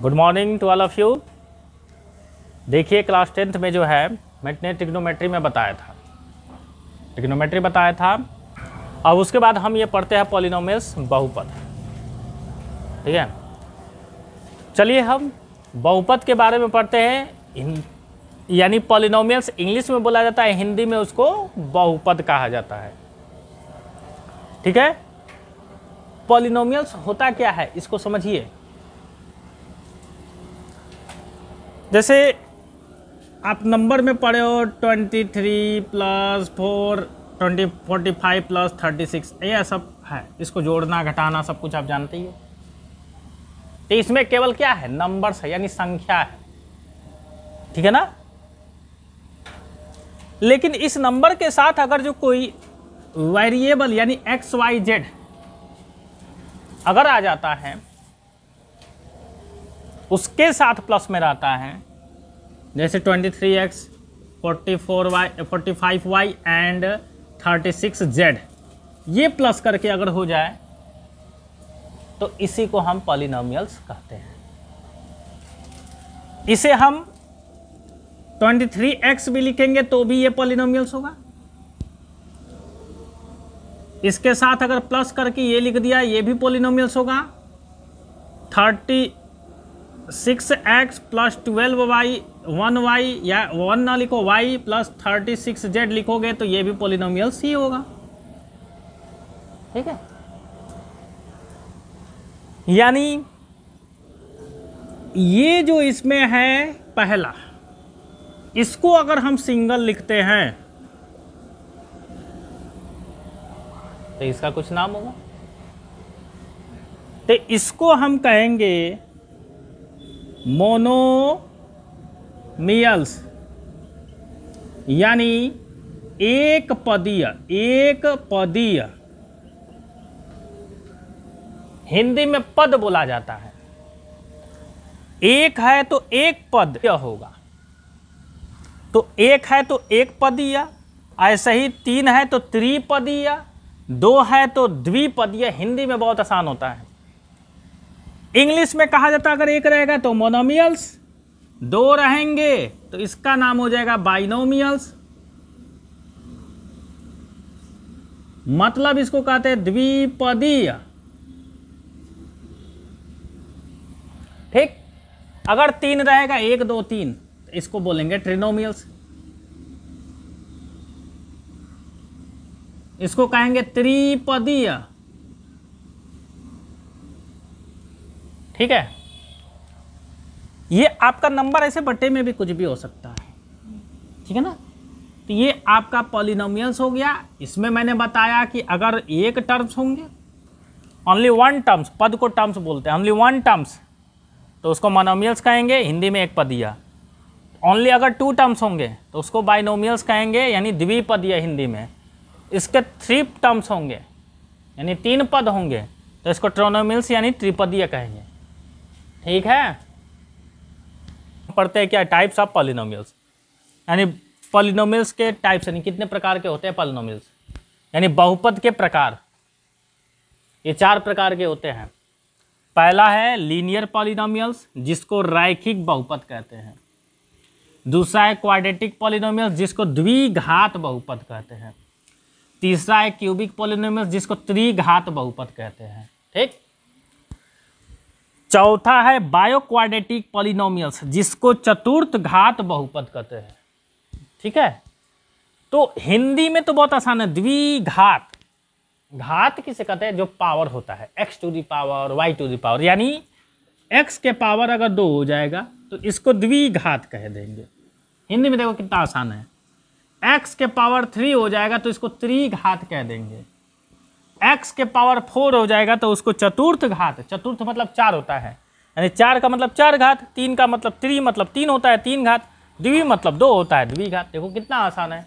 Good morning to all of you. देखिए class 10th में जो है मैंने ट्रिग्नोमेट्री में बताया था। अब उसके बाद हम ये पढ़ते हैं पॉलिनोमियल्स बहुपद। ठीक है, चलिए हम बहुपद के बारे में पढ़ते हैं। यानी पॉलिनोमियल्स इंग्लिश में बोला जाता है, हिंदी में उसको बहुपद कहा जाता है। ठीक है, पॉलिनोमियल्स होता क्या है इसको समझिए। जैसे आप नंबर में पढ़े हो 23 प्लस 4 45 प्लस 36, ये सब है, इसको जोड़ना घटाना सब कुछ आप जानते ही हो। तो इसमें केवल क्या है, नंबर्स है यानी संख्या है। ठीक है ना। लेकिन इस नंबर के साथ अगर जो कोई वेरिएबल यानी एक्स वाई जेड अगर आ जाता है, उसके साथ प्लस में रहता है, जैसे 23x 45y एंड 36z, ये प्लस करके अगर हो जाए तो इसी को हम पॉलिनोमियल्स कहते हैं। इसे हम 23x भी लिखेंगे तो भी ये पॉलिनोमियल्स होगा। इसके साथ अगर प्लस करके ये लिख दिया, ये भी पॉलिनोमियल्स होगा। 36x प्लस 12y 1y या 1 ना लिखो y प्लस 36z लिखोगे तो ये भी पॉलिनोमियल्स ही होगा। ठीक है, यानी ये जो इसमें है पहला, इसको अगर हम सिंगल लिखते हैं तो इसका कुछ नाम होगा। तो इसको हम कहेंगे मोनोमियल्स, यानी एक पदीय। हिंदी में पद बोला जाता है। एक है तो एक पद होगा, तो एक है तो एक पदीय, ऐसे ही 3 है तो त्रिपदीय, 2 है तो द्विपदीय। हिंदी में बहुत आसान होता है। इंग्लिश में कहा जाता है अगर एक रहेगा तो मोनोमियल्स, 2 रहेंगे तो इसका नाम हो जाएगा बाइनोमियल्स। मतलब इसको कहते हैं द्विपदीय। ठीक, अगर 3 रहेगा 1 2 3 तो इसको बोलेंगे ट्रिनोमियल्स। इसको कहेंगे त्रिपदीय। ठीक है, ये आपका नंबर ऐसे बटे में भी कुछ भी हो सकता है। ठीक है ना। तो ये आपका पॉलिनोमियल्स हो गया। इसमें मैंने बताया कि अगर एक टर्म्स होंगे, ओनली वन टर्म्स, पद को टर्म्स बोलते हैं, ओनली वन टर्म्स, तो उसको मोनोमियल्स कहेंगे, हिंदी में एक पदीय। ओनली अगर 2 टर्म्स होंगे तो उसको बाइनोमियल्स कहेंगे, यानी द्विपदीय हिंदी में। इसके 3 टर्म्स होंगे यानी 3 पद होंगे तो इसको ट्रिनोमियल्स यानी त्रिपदीय कहेंगे। ठीक है, पढ़ते हैं क्या, टाइप्स ऑफ पॉलिनोमियल्स, यानी पॉलिनोमियल्स के टाइप्स, यानी कितने प्रकार के होते हैं पॉलिनोमियल्स, यानी बहुपद के प्रकार। ये 4 प्रकार के होते हैं। पहला है लीनियर पॉलिनोमियल्स, जिसको रैखिक बहुपद कहते हैं। दूसरा है क्वाड्रेटिक पॉलिनोमियल्स, जिसको द्विघात बहुपद कहते हैं। तीसरा है क्यूबिक पॉलिनोमियल्स, जिसको त्रिघात बहुपद कहते हैं। ठीक, चौथा है बायोक्वाड्रेटिक पॉलिनोमियल्स, जिसको चतुर्थ घात बहुपद कहते हैं। ठीक है, तो हिंदी में तो बहुत आसान है, द्विघात। घात किसे कहते हैं, जो पावर होता है, x to the power y to the power, यानी x के पावर अगर 2 हो जाएगा तो इसको द्विघात कह देंगे। हिंदी में देखो कितना आसान है। x के पावर 3 हो जाएगा तो इसको त्रिघात कह देंगे। x के पावर 4 हो जाएगा तो उसको चतुर्थ घात, चतुर्थ मतलब 4 होता है, यानी 4 का मतलब 4 घात, 3 का मतलब 3 मतलब 3 होता है 3 घात, द्वि मतलब 2 होता है द्विघात। देखो कितना आसान है,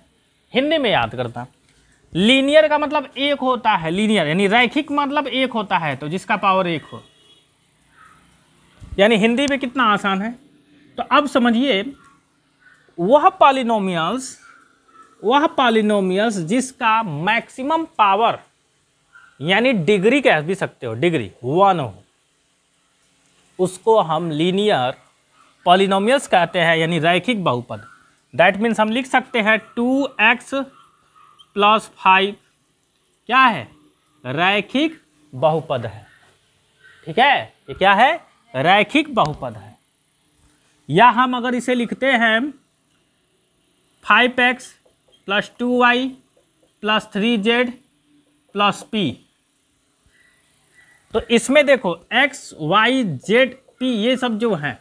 हिंदी में याद करता। लीनियर का मतलब एक होता है, लीनियर यानी रैखिक मतलब एक होता है, तो जिसका पावर 1 हो, यानी हिंदी में कितना आसान है। तो अब समझिए वह पॉलिनोमियल्स जिसका मैक्सिमम पावर यानी डिग्री कह भी सकते हो, डिग्री 1 हो, उसको हम लीनियर पॉलिनोमियल्स कहते हैं, यानी रैखिक बहुपद। दैट मीन्स हम लिख सकते हैं 2x + 5 क्या है, रैखिक बहुपद है। ठीक है, ये क्या है, रैखिक बहुपद है। या हम अगर इसे लिखते हैं 5x + 2y + 3z + p, तो इसमें देखो x, y, z, p ये सब जो है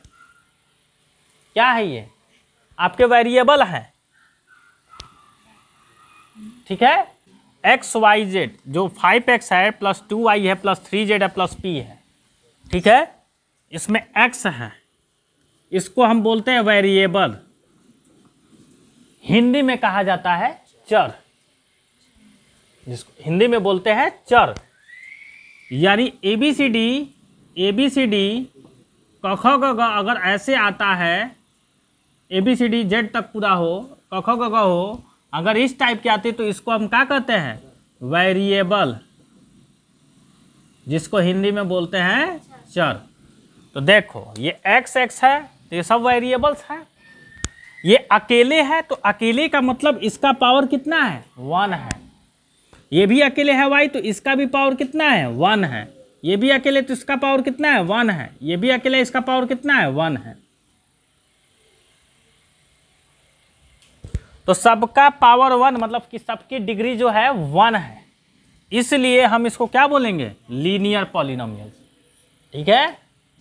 क्या है, ये आपके वेरिएबल हैं। ठीक है, x, y, z जो 5x है + 2y है + 3z है + p है। ठीक है, इसमें x है, इसको हम बोलते हैं वेरिएबल, हिंदी में कहा जाता है चर, जिसको हिंदी में बोलते हैं चर। यानी ABCD क ख ग घ अगर ऐसे आता है, ABCD Z तक पूरा हो, क ख ग घ हो, अगर इस टाइप के आते तो इसको हम क्या कहते हैं, वेरिएबल, जिसको हिंदी में बोलते हैं चर। तो देखो ये x है, तो ये सब वेरिएबल्स हैं। ये अकेले है तो अकेले का मतलब इसका पावर कितना है, 1 है। ये भी अकेले है y, तो इसका भी पावर कितना है, 1 है। ये भी अकेले तो इसका पावर कितना है, 1 है। ये भी अकेले, इसका पावर कितना है, 1 है। तो सबका पावर 1 मतलब कि सबकी डिग्री जो है 1 है, इसलिए हम इसको क्या बोलेंगे, लीनियर पॉलिनोमियल। ठीक है,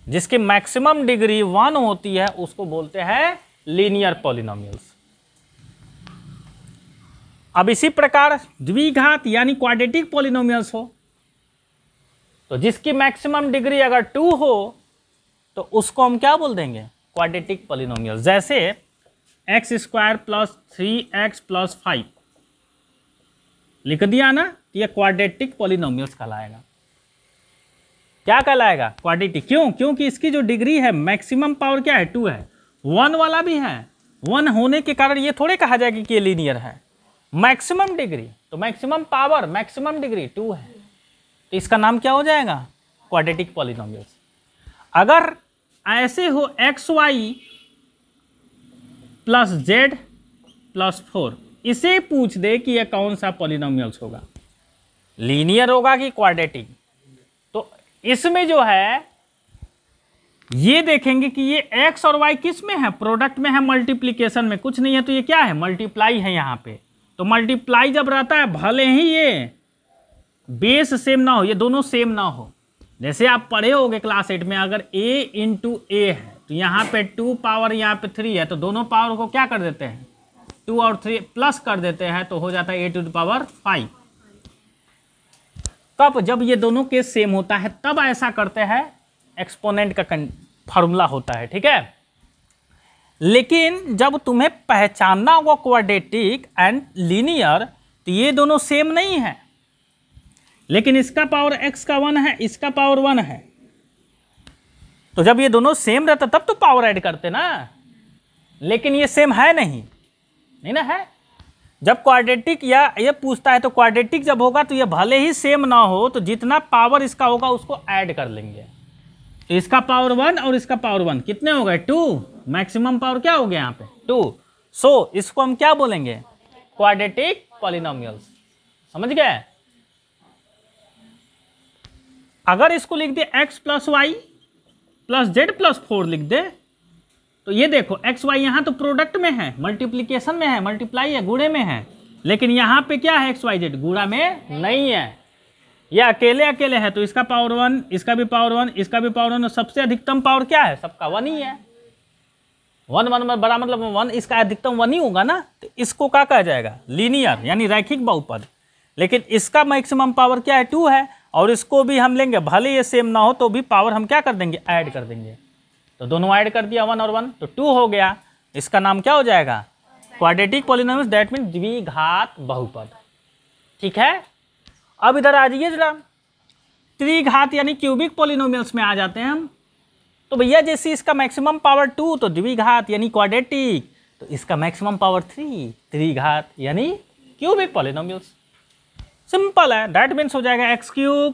जिसकी मैक्सिमम डिग्री 1 होती है उसको बोलते हैं लीनियर पॉलिनोमियल्स। अब इसी प्रकार द्विघात यानी क्वाड्रेटिक पॉलिनोमियल्स हो, तो जिसकी मैक्सिमम डिग्री अगर 2 हो तो उसको हम क्या बोल देंगे, क्वाड्रेटिक पॉलिनोमियल। जैसे x² + 3x + 5 लिख दिया ना, तो यह क्वाड्रेटिक पॉलिनोमियल्स कहलाएगा। क्या कहलाएगा, क्वाड्रेटिक। क्यों, क्योंकि इसकी जो डिग्री है मैक्सिमम पावर क्या है, 2 है। 1 वाला भी है, 1 होने के कारण ये थोड़े कहा जाएगा कि ये लीनियर है। मैक्सिमम डिग्री, तो मैक्सिमम पावर, मैक्सिमम डिग्री 2 है, तो इसका नाम क्या हो जाएगा, क्वाड्रेटिक पॉलिनोमियल्स। अगर ऐसे हो xy + z + 4, इसे पूछ दे कि यह कौन सा पॉलिनोमियल्स होगा, लीनियर होगा कि क्वाड्रेटिक, तो इसमें जो है ये देखेंगे कि ये x और y किस में है, प्रोडक्ट में है, मल्टीप्लीकेशन में कुछ नहीं है, तो ये क्या है, मल्टीप्लाई है यहाँ पे। तो मल्टीप्लाई जब रहता है, भले ही ये बेस सेम ना हो, ये दोनों सेम ना हो। जैसे आप पढ़े होगे क्लास 8 में, अगर a × a है तो यहाँ पे 2 पावर यहाँ पे 3 है, तो दोनों पावर को क्या कर देते हैं, 2 और 3 प्लस कर देते हैं, तो हो जाता है a⁵ तब जब ये दोनों केस सेम होता है तब ऐसा करते हैं, एक्सपोनेंट का फॉर्मूला होता है। ठीक है, लेकिन जब तुम्हें पहचानना होगा क्वाड्रेटिक एंड लीनियर, तो ये दोनों सेम नहीं है, लेकिन इसका पावर x का 1 है, इसका पावर 1 है। तो जब ये दोनों सेम रहता तब तो पावर ऐड करते ना, लेकिन ये सेम है नहीं ना है। जब क्वाड्रेटिक या ये पूछता है तो क्वाड्रेटिक जब होगा तो ये भले ही सेम ना हो, तो जितना पावर इसका होगा उसको ऐड कर लेंगे। तो इसका पावर 1 और इसका पावर 1 कितने हो गए, 2। मैक्सिमम पावर क्या हो गया यहाँ पे, 2। सो इसको हम क्या बोलेंगे, क्वाड्रेटिक पॉलिनोमियल्स। समझ गए। अगर इसको लिख दे x + y + z + 4 लिख दे, तो ये देखो x y यहाँ तो प्रोडक्ट में है, मल्टीप्लीकेशन में है, मल्टीप्लाई है, गुणे में है, लेकिन यहाँ पे क्या है, x y z गुणा में नहीं है, ये अकेले अकेले है। तो इसका पावर 1, इसका भी पावर 1, इसका भी पावर 1, और सबसे अधिकतम पावर क्या है, सबका 1 ही है। 1 1 में बड़ा मतलब 1, इसका अधिकतम 1 ही होगा ना, तो इसको क्या कहा जाएगा, लीनियर यानी रैखिक बहुपद। लेकिन इसका मैक्सिमम पावर क्या है, 2 है, और इसको भी हम लेंगे, भले ये सेम ना हो तो भी पावर हम क्या कर देंगे, ऐड कर देंगे। तो दोनों ऐड कर दिया, 1 और 1, तो 2 हो गया। इसका नाम क्या हो जाएगा, क्वाड्रेटिक पॉलिनोमियल्स, दैट मीन द्विघात बहुपद। ठीक है, अब इधर आ जाइए जरा, त्रिघात यानी क्यूबिक पॉलिनोमियल्स में आ जाते हैं हम। तो भैया जैसे इसका मैक्सिमम पावर 2 तो द्विघात यानी क्वाड्रेटिक, तो इसका मैक्सिमम पावर 3 त्रिघात यानी क्यूबिक पॉलिनोमियल्स। सिंपल है, दैट मीन्स हो जाएगा x³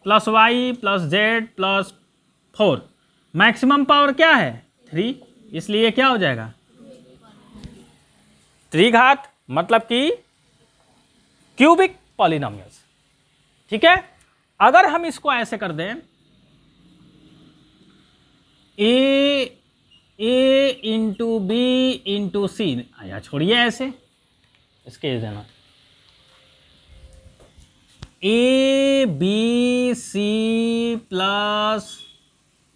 + y + z + 4। Maximum power क्या है 3, इसलिए क्या हो जाएगा 3 घात, मतलब कि क्यूबिक पॉलिनोमियल्स। ठीक है, अगर हम इसको ऐसे कर दें a into b into c, या छोड़िए ऐसे, इसके देना a b c plus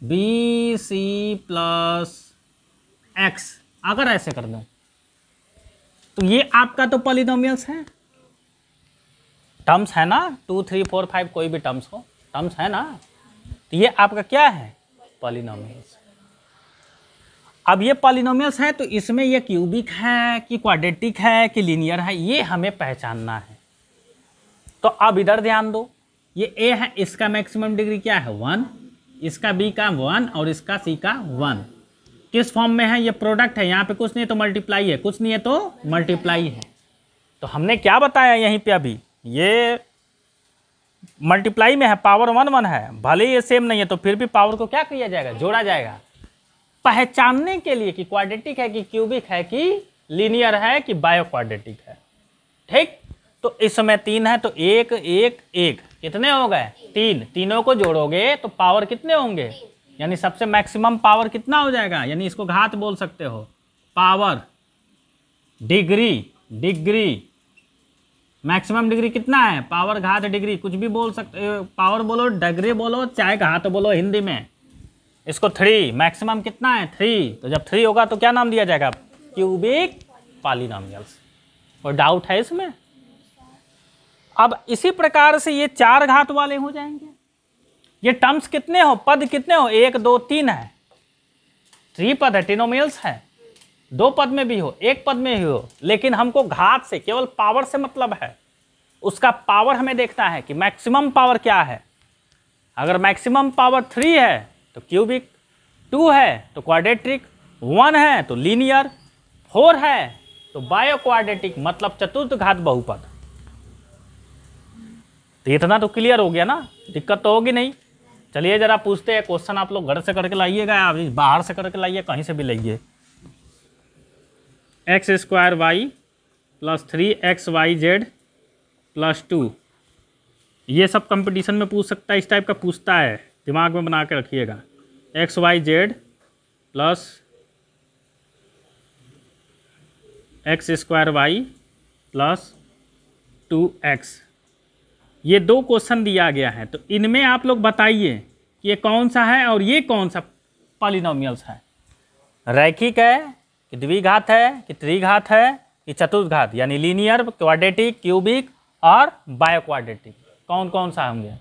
b c plus x, अगर ऐसे कर दें तो ये आपका तो पॉलिनोमियल्स है, टर्म्स है ना, 2 3 4 5 कोई भी टर्म्स हो, टर्म्स है ना, तो ये आपका क्या है पॉलिनोमियल्स। अब ये पॉलिनोमियल्स है तो इसमें ये क्यूबिक है कि क्वाड्रेटिक है कि लीनियर है, ये हमें पहचानना है। तो अब इधर ध्यान दो, ये ए है, इसका मैक्सिमम डिग्री क्या है 1, इसका बी का 1 और इसका सी का 1। किस फॉर्म में है, ये प्रोडक्ट है, यहाँ पे कुछ नहीं है तो मल्टीप्लाई है, कुछ नहीं है तो मल्टीप्लाई है। तो हमने क्या बताया यहीं पे, अभी ये मल्टीप्लाई में है, पावर 1 1 है, भले ये सेम नहीं है तो फिर भी पावर को क्या किया जाएगा, जोड़ा जाएगा, पहचानने के लिए कि क्वाड्रेटिक है कि क्यूबिक है कि लीनियर है कि बायो क्वाड्रेटिक है। ठीक, तो इसमें 3 है तो 1 1 1 कितने हो गए 3, तीनों को जोड़ोगे तो पावर कितने होंगे, यानी सबसे मैक्सिमम पावर कितना हो जाएगा, यानी इसको घात बोल सकते हो, power degree, degree maximum degree कितना है, पावर घात डिग्री, कुछ भी बोल सकते, पावर बोलो, डिग्री बोलो, चाहे घात बोलो हिंदी में। इसको 3, मैक्सिमम कितना है 3, तो जब 3 होगा तो क्या नाम दिया जाएगा, क्यूबिक पॉलिनोमियल्स। और डाउट है इसमें। अब इसी प्रकार से ये 4 घात वाले हो जाएंगे। ये टर्म्स कितने हो, पद कितने हो, 1 2 3 है, 3 पद है, ट्रिनोमियल्स है, 2 पद में भी हो, 1 पद में ही हो, लेकिन हमको घात से, केवल पावर से मतलब है, उसका पावर हमें देखना है कि मैक्सिमम पावर क्या है। अगर मैक्सिमम पावर 3 है तो क्यूबिक, 2 है तो क्वाड्रेटिक, 1 है तो लीनियर, 4 है तो बायो क्वाड्रेटिक, मतलब चतुर्थ घात बहुपद। तो इतना तो क्लियर हो गया ना, दिक्कत तो होगी नहीं। चलिए जरा पूछते हैं क्वेश्चन, आप लोग घर से करके लाइएगा, अभी बाहर से करके लाइए, कहीं से भी लाइए। x² y plus 3xyz plus 2, ये सब कंपटीशन में पूछ सकता है, इस टाइप का पूछता है, दिमाग में बना के रखिएगा। xyz plus x² y plus 2x, ये 2 क्वेश्चन दिया गया है। तो इनमें आप लोग बताइए कि ये कौन सा है और ये कौन सा पॉलिनोमियल्स है, रैखिक है कि द्विघात है कि त्रिघात है कि चतुर्घात, यानी लीनियर, क्वाड्रेटिक, क्यूबिक और बायो क्वाड्रेटिक, कौन कौन सा होंगे।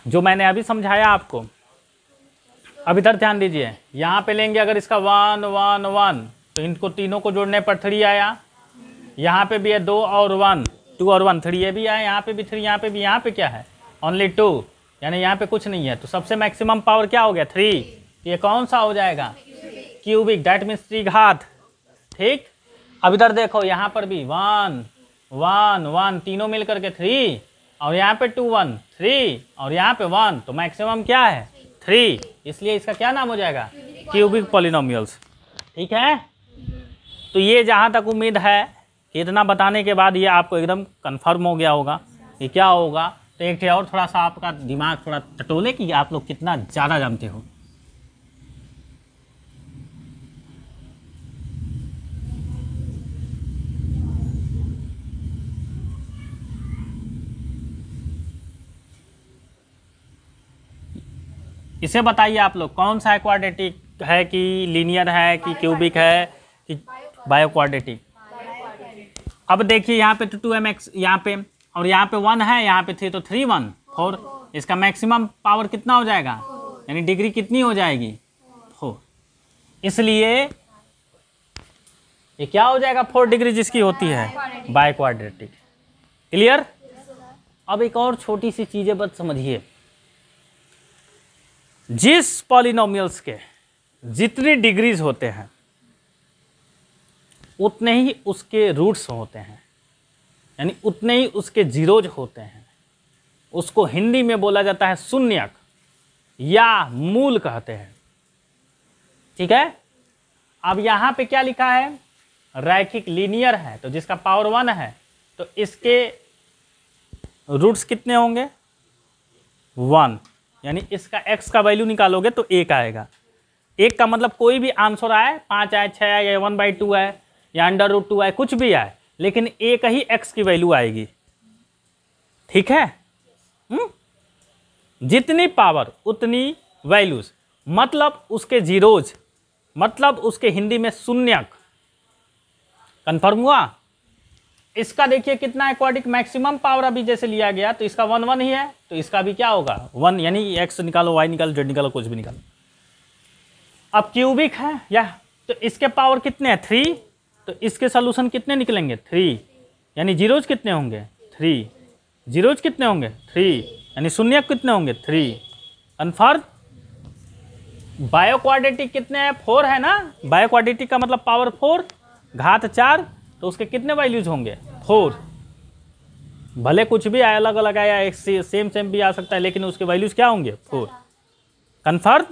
जो मैंने अभी समझाया आपको, अब इधर ध्यान दीजिए, यहाँ पे लेंगे अगर इसका 1 1 1 तो इनको तीनों को जोड़ने पर 3 आया, यहाँ पे भी है 2 और 1, 2 और 1 3, ये भी आया, यहाँ पे भी 3, यहाँ पे भी, यहाँ पे क्या है ओनली 2, यानी यहाँ पे कुछ नहीं है, तो सबसे मैक्सिमम पावर क्या हो गया 3, ये कौन सा हो जाएगा क्यूबिक, दैट मीन्स त्रिघात। ठीक, अब इधर देखो, यहाँ पर भी 1 1 1 तीनों मिल करके 3, और यहाँ पे 2 1 3 और यहाँ पे 1, तो मैक्सिमम क्या है 3, इसलिए इसका क्या नाम हो जाएगा क्यूबिक पॉलिनोमियल्स। ठीक है, तो ये जहाँ तक उम्मीद है कि इतना बताने के बाद ये आपको एकदम कंफर्म हो गया होगा कि क्या होगा। तो एक और थोड़ा सा आपका दिमाग थोड़ा टटोले कि आप लोग कितना ज़्यादा जानते हो। इसे बताइए आप लोग कौन सा है, क्वाड्रेटिक है कि लीनियर है कि क्यूबिक है कि बायो क्वाड्रेटिक। अब देखिए यहाँ पे 2mx यहाँ पे, और यहाँ पे 1 है, यहाँ पे 3, तो 3 1 4, इसका मैक्सिमम पावर कितना हो जाएगा, यानी डिग्री कितनी हो जाएगी 4, इसलिए ये क्या हो जाएगा 4 डिग्री जिसकी होती है बाय क्वाड्रेटिक। क्लियर। अब एक और छोटी सी चीज़ें बस समझिए, जिस पॉलिनोमियल्स के जितनी डिग्रीज होते हैं उतने ही उसके रूट्स होते हैं। यानी उतने ही उसके जीरोज होते हैं। उसको हिंदी में बोला जाता है शून्यक या मूल कहते हैं। ठीक है, अब यहाँ पे क्या लिखा है, रैखिक लीनियर है, तो जिसका पावर 1 है तो इसके रूट्स कितने होंगे 1, यानी इसका x का वैल्यू निकालोगे तो 1 आएगा। 1 का मतलब कोई भी आंसर आए, 5 आए, 6 आए, या 1/2 आए, या √2 आए, कुछ भी आए, लेकिन एक ही x की वैल्यू आएगी। ठीक है, जितनी पावर उतनी वैल्यूज, मतलब उसके जीरोज, मतलब उसके हिंदी में शून्यक। कंफर्म हुआ? इसका देखिए कितना है क्वाड्रिक, मैक्सिमम पावर अभी जैसे लिया गया तो इसका 1 1 ही है, तो इसका भी क्या होगा 1, यानी x निकालो, y निकालो, z निकालो, कुछ भी निकालो। अब क्यूबिक है या, तो इसके पावर कितने हैं 3, तो इसके सोल्यूशन कितने निकलेंगे 3, यानी जीरोज कितने होंगे 3, जीरोज कितने होंगे 3, यानी शून्य कितने होंगे 3। कन्फर्म? बायो क्वाड्रेटिक कितने हैं 4 है ना, बायो क्वाड्रेटिक का मतलब पावर 4 घात 4, तो उसके कितने वैल्यूज होंगे 4। भले कुछ भी आया, अलग अलग आया, एक सेम भी आ सकता है, लेकिन उसके वैल्यूज क्या होंगे 4। कन्फर्म?